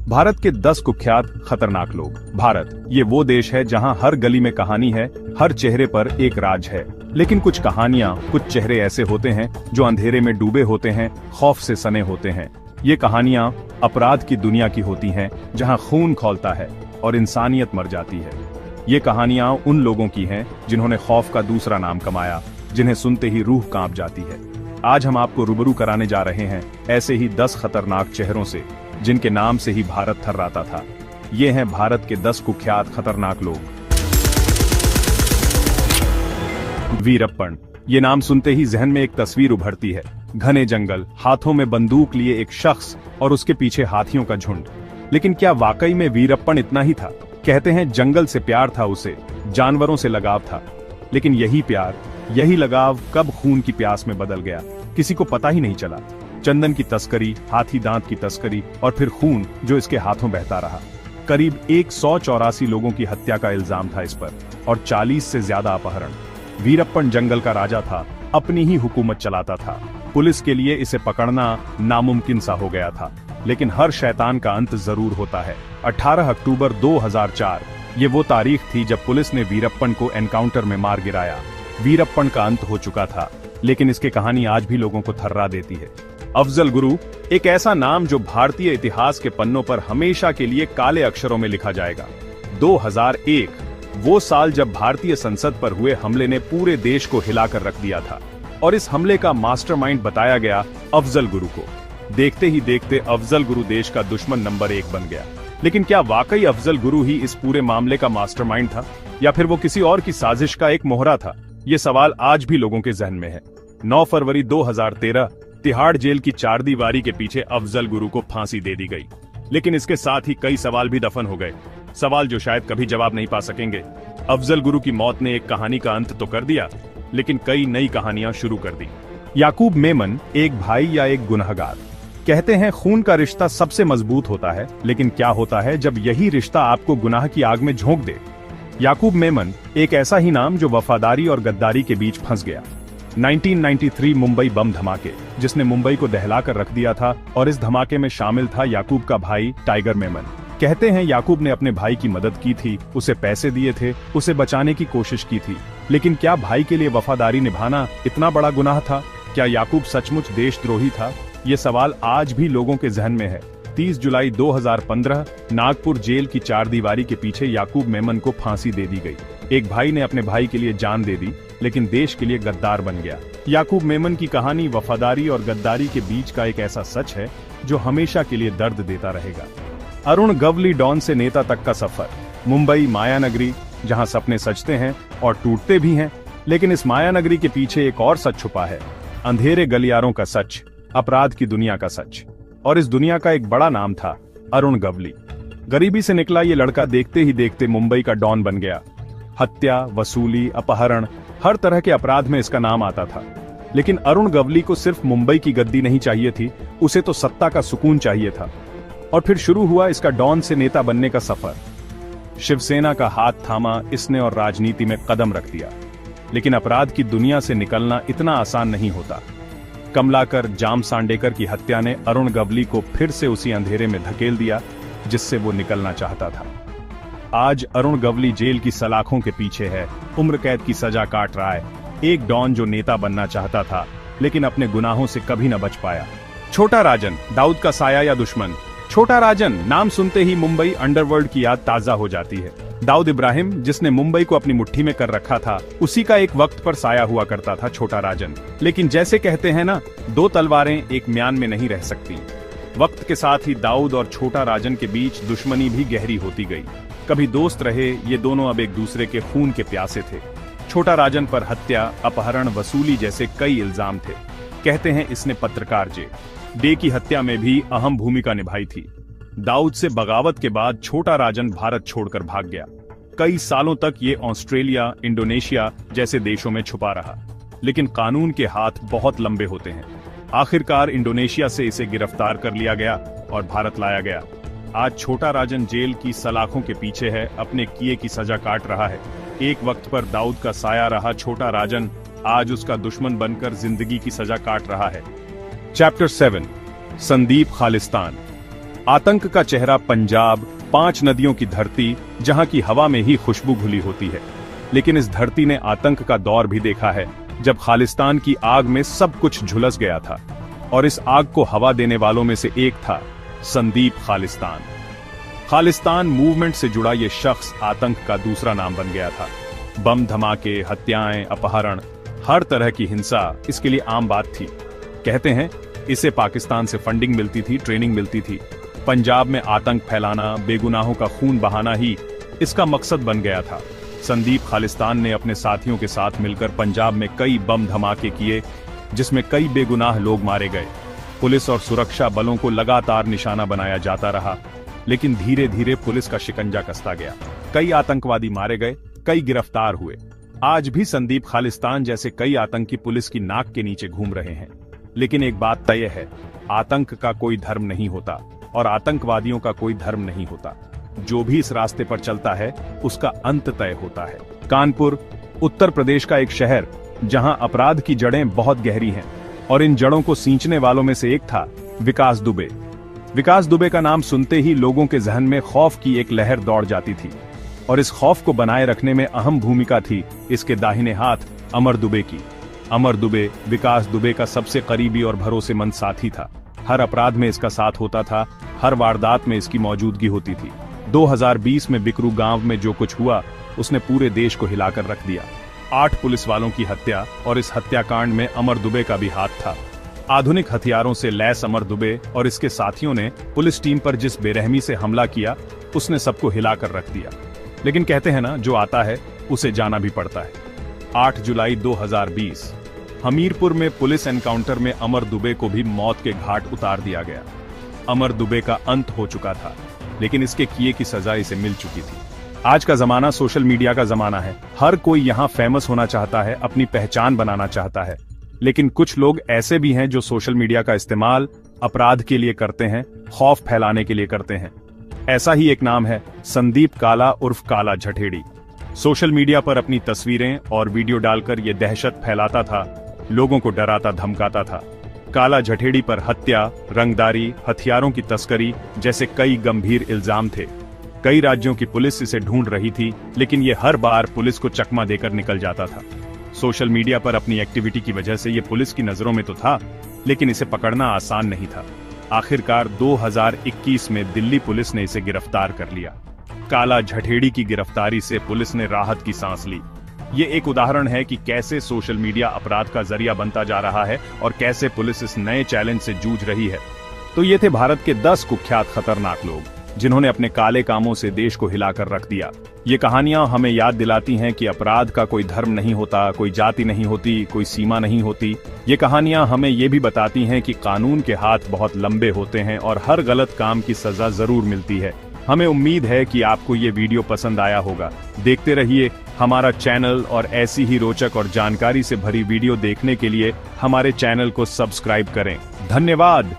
भारत के 10 कुख्यात खतरनाक लोग। भारत ये वो देश है जहां हर गली में कहानी है, हर चेहरे पर एक राज है। लेकिन कुछ कहानियां, कुछ चेहरे ऐसे होते हैं जो अंधेरे में डूबे होते हैं, खौफ से सने होते हैं। ये कहानियां अपराध की दुनिया की होती हैं, जहां खून खौलता है और इंसानियत मर जाती है। ये कहानियां उन लोगों की हैं जिन्होंने खौफ का दूसरा नाम कमाया, जिन्हें सुनते ही रूह कांप जाती है। आज हम आपको रूबरू कराने जा रहे हैं ऐसे ही 10 खतरनाक चेहरों से, जिनके नाम से ही भारत थर्राता था। ये हैं भारत के 10 कुख्यात खतरनाक लोग। वीरप्पन। ये नाम सुनते ही जहन में एक तस्वीर उभरती है। घने जंगल, हाथों में बंदूक लिए एक शख्स और उसके पीछे हाथियों का झुंड। लेकिन क्या वाकई में वीरप्पन इतना ही था? कहते हैं जंगल से प्यार था उसे, जानवरों से लगाव था। लेकिन यही प्यार, यही लगाव कब खून की प्यास में बदल गया, किसी को पता ही नहीं चला। चंदन की तस्करी, हाथी दांत की तस्करी और फिर खून जो इसके हाथों बहता रहा। करीब 184 लोगों की हत्या का इल्जाम था इस पर और 40 से ज्यादा अपहरण। वीरप्पन जंगल का राजा था, अपनी ही हुकूमत चलाता था। पुलिस के लिए इसे पकड़ना नामुमकिन सा हो गया था। लेकिन हर शैतान का अंत जरूर होता है। 18 अक्टूबर 2004 ये वो तारीख थी जब पुलिस ने वीरप्पन को एनकाउंटर में मार गिराया। वीरप्पन का अंत हो चुका था, लेकिन इसकी कहानी आज भी लोगों को थर्रा देती है। अफजल गुरु, एक ऐसा नाम जो भारतीय इतिहास के पन्नों पर हमेशा के लिए काले अक्षरों में लिखा जाएगा। 2001 वो साल जब भारतीय संसद पर हुए हमले ने पूरे देश को हिलाकर रख दिया था और इस हमले का मास्टरमाइंड बताया गया अफजल गुरु को। देखते ही देखते अफजल गुरु देश का दुश्मन नंबर 1 बन गया। लेकिन क्या वाकई अफजल गुरु ही इस पूरे मामले का मास्टरमाइंड था, या फिर वो किसी और की साजिश का एक मोहरा था? ये सवाल आज भी लोगों के जहन में है। 9 फरवरी 2013 तिहाड़ जेल की चारदीवारी के पीछे अफजल गुरु को फांसी दे दी गई। लेकिन इसके साथ ही कई सवाल भी दफन हो गए, सवाल जो शायद कभी जवाब नहीं पा सकेंगे। अफजल गुरु की मौत ने एक कहानी का अंत तो कर दिया, लेकिन कई नई कहानियां शुरू कर दी। याकूब मेमन, एक भाई या एक गुनहगार। कहते हैं खून का रिश्ता सबसे मजबूत होता है, लेकिन क्या होता है जब यही रिश्ता आपको गुनाह की आग में झोंक दे? याकूब मेमन एक ऐसा ही नाम जो वफादारी और गद्दारी के बीच फंस गया। 1993 मुंबई बम धमाके, जिसने मुंबई को दहला कर रख दिया था, और इस धमाके में शामिल था याकूब का भाई टाइगर मेमन। कहते हैं याकूब ने अपने भाई की मदद की थी, उसे पैसे दिए थे, उसे बचाने की कोशिश की थी। लेकिन क्या भाई के लिए वफादारी निभाना इतना बड़ा गुनाह था? क्या याकूब सचमुच देशद्रोही था? ये सवाल आज भी लोगों के जहन में है। 30 जुलाई 2015 नागपुर जेल की चारदीवारी के पीछे याकूब मेमन को फांसी दे दी गई। एक भाई ने अपने भाई के लिए जान दे दी, लेकिन देश के लिए गद्दार बन गया। याकूब मेमन की कहानी वफादारी और गद्दारी के बीच का एक ऐसा सच है जो हमेशा के लिए दर्द देता रहेगा। अरुण गवली डॉन से नेता तक का सफर। मुंबई मायानगरी, जहां सपने सजते हैं और टूटते भी हैं, लेकिन इस मायानगरी के पीछे एक और सच छुपा है। अंधेरे गलियारों का सच, अपराध की दुनिया का सच। और इस दुनिया का एक बड़ा नाम था अरुण गवली। गरीबी से निकला ये लड़का देखते ही देखते मुंबई का डॉन बन गया। हत्या, वसूली, अपहरण, हर तरह के अपराध में इसका नाम आता था। लेकिन अरुण गवली को सिर्फ मुंबई की गद्दी नहीं चाहिए थी, उसे तो सत्ता का सुकून चाहिए था। और फिर शुरू हुआ इसका डॉन से नेता बनने का सफर। शिवसेना का हाथ थामा इसने और राजनीति में कदम रख दिया। लेकिन अपराध की दुनिया से निकलना इतना आसान नहीं होता। कमलाकर जाम सांडेकर की हत्या ने अरुण गवली को फिर से उसी अंधेरे में धकेल दिया जिससे वो निकलना चाहता था। आज अरुण गवली जेल की सलाखों के पीछे है, उम्र कैद की सजा काट रहा है। एक डॉन जो नेता बनना चाहता था, लेकिन अपने गुनाहों से कभी न बच पाया। छोटा राजन, दाऊद का साया या दुश्मन। छोटा राजन नाम सुनते ही मुंबई अंडरवर्ल्ड की याद ताजा हो जाती है। दाऊद इब्राहिम, जिसने मुंबई को अपनी मुट्ठी में कर रखा था, उसी का एक वक्त पर साया हुआ करता था छोटा राजन। लेकिन जैसे कहते हैं ना, 2 तलवारें एक म्यान में नहीं रह सकती। वक्त के साथ ही दाऊद और छोटा राजन के बीच दुश्मनी भी गहरी होती गई। कभी दोस्त रहे, ये दोनों अब एक दूसरे के खून के प्यासे थे। छोटा राजन पर हत्या, अपहरण, वसूली जैसे कई इल्जाम थे। कहते हैं इसने पत्रकार डे की हत्या में भी अहम भूमिका निभाई थी। दाऊद से बगावत के बाद छोटा राजन भारत छोड़कर भाग गया। कई सालों तक ये ऑस्ट्रेलिया, इंडोनेशिया जैसे देशों में छुपा रहा। लेकिन कानून के हाथ बहुत लंबे होते हैं। आखिरकार इंडोनेशिया से इसे गिरफ्तार कर लिया गया और भारत लाया गया। आज छोटा राजन जेल की सलाखों के पीछे है, अपने किए की सजा काट रहा है। एक वक्त पर दाऊद का साया रहा छोटा राजन, आज उसका दुश्मन बनकर जिंदगी की सजा काट रहा है। चैप्टर 7, संदीप खालिस्तान। आतंक का चेहरा पंजाब, 5 नदियों की धरती, जहां की हवा में ही खुशबू घुली होती है। लेकिन इस धरती ने आतंक का दौर भी देखा है, जब खालिस्तान की आग में सब कुछ झुलस गया था। और इस आग को हवा देने वालों में से एक था संदीप खालिस्तान। खालिस्तान मूवमेंट से जुड़ा ये शख्स आतंक का दूसरा नाम बन गया था। बम धमाके, हत्याएं, अपहरण, हर तरह की हिंसा इसके लिए आम बात थी। कहते हैं इसे पाकिस्तान से फंडिंग मिलती थी, ट्रेनिंग मिलती थी। पंजाब में आतंक फैलाना, बेगुनाहों का खून बहाना ही इसका मकसद बन गया था। संदीप खालिस्तान ने अपने साथियों के साथ मिलकर पंजाब में कई बम धमाके किए, जिसमें कई बेगुनाह लोग मारे गए। पुलिस और सुरक्षा बलों को लगातार निशाना बनाया जाता रहा, लेकिन धीरे धीरे पुलिस का शिकंजा कसता गया। कई आतंकवादी मारे गए, कई गिरफ्तार हुए। आज भी संदीप खालिस्तान जैसे कई आतंकी पुलिस की नाक के नीचे घूम रहे हैं। लेकिन एक बात तय है, आतंक का कोई धर्म नहीं होता और आतंकवादियों का कोई धर्म नहीं होता। जो भी इस रास्ते पर चलता है उसका अंत तय होता है। कानपुर, उत्तर प्रदेश का एक शहर जहां अपराध की जड़ें बहुत गहरी हैं, और इन जड़ों को सींचने वालों में से एक था विकास दुबे। विकास दुबे का नाम सुनते ही लोगों के जहन में खौफ की एक लहर दौड़ जाती थी, और इस खौफ को बनाए रखने में अहम भूमिका थी इसके दाहिने हाथ अमर दुबे की। अमर दुबे विकास दुबे का सबसे करीबी और भरोसेमंद साथी था। हर अपराध में इसका साथ होता था, हर वारदात में इसकी मौजूदगी होती थी। 2020 में बिकरू गांव में जो कुछ हुआ उसने पूरे देश को हिलाकर रख दिया। 8 पुलिस वालों की हत्या, और इस हत्याकांड में अमर दुबे का भी हाथ था। आधुनिक हथियारों से लैस अमर दुबे और इसके साथियों ने पुलिस टीम पर जिस बेरहमी से हमला किया, उसने सबको हिलाकर रख दिया। लेकिन कहते हैं ना, जो आता है उसे जाना भी पड़ता है। 8 जुलाई 2020 हमीरपुर में पुलिस एनकाउंटर में अमर दुबे को भी मौत के घाट उतार दिया गया। अमर दुबे का अंत हो चुका था, लेकिन इसके किए की सजा इसे मिल चुकी थी। आज का जमाना सोशल मीडिया का जमाना है। हर कोई यहाँ फेमस होना चाहता है, अपनी पहचान बनाना चाहता है। लेकिन कुछ लोग ऐसे भी हैं जो सोशल मीडिया का इस्तेमाल अपराध के लिए करते हैं, खौफ फैलाने के लिए करते हैं। ऐसा ही एक नाम है संदीप काला उर्फ काला झठेड़ी। सोशल मीडिया पर अपनी तस्वीरें और वीडियो डालकर ये दहशत फैलाता था, लोगों को डराता धमकाता था। काला झठेड़ी पर हत्या, रंगदारी, हथियारों की तस्करी जैसे कई गंभीर इल्जाम थे। कई राज्यों की पुलिस इसे ढूंढ रही थी, लेकिन ये हर बार पुलिस को चकमा देकर निकल जाता था। सोशल मीडिया पर अपनी एक्टिविटी की वजह से ये पुलिस की नजरों में तो था, लेकिन इसे पकड़ना आसान नहीं था। आखिरकार 2021 में दिल्ली पुलिस ने इसे गिरफ्तार कर लिया। काला झठेड़ी की गिरफ्तारी से पुलिस ने राहत की सांस ली। ये एक उदाहरण है कि कैसे सोशल मीडिया अपराध का जरिया बनता जा रहा है और कैसे पुलिस इस नए चैलेंज से जूझ रही है। तो ये थे भारत के 10 कुख्यात खतरनाक लोग, जिन्होंने अपने काले कामों से देश को हिलाकर रख दिया। ये कहानियां हमें याद दिलाती हैं कि अपराध का कोई धर्म नहीं होता, कोई जाति नहीं होती, कोई सीमा नहीं होती। ये कहानियां हमें ये भी बताती हैं कि कानून के हाथ बहुत लंबे होते हैं और हर गलत काम की सजा जरूर मिलती है। हमें उम्मीद है कि आपको ये वीडियो पसंद आया होगा। देखते रहिए हमारा चैनल, और ऐसी ही रोचक और जानकारी से भरी वीडियो देखने के लिए हमारे चैनल को सब्सक्राइब करें। धन्यवाद।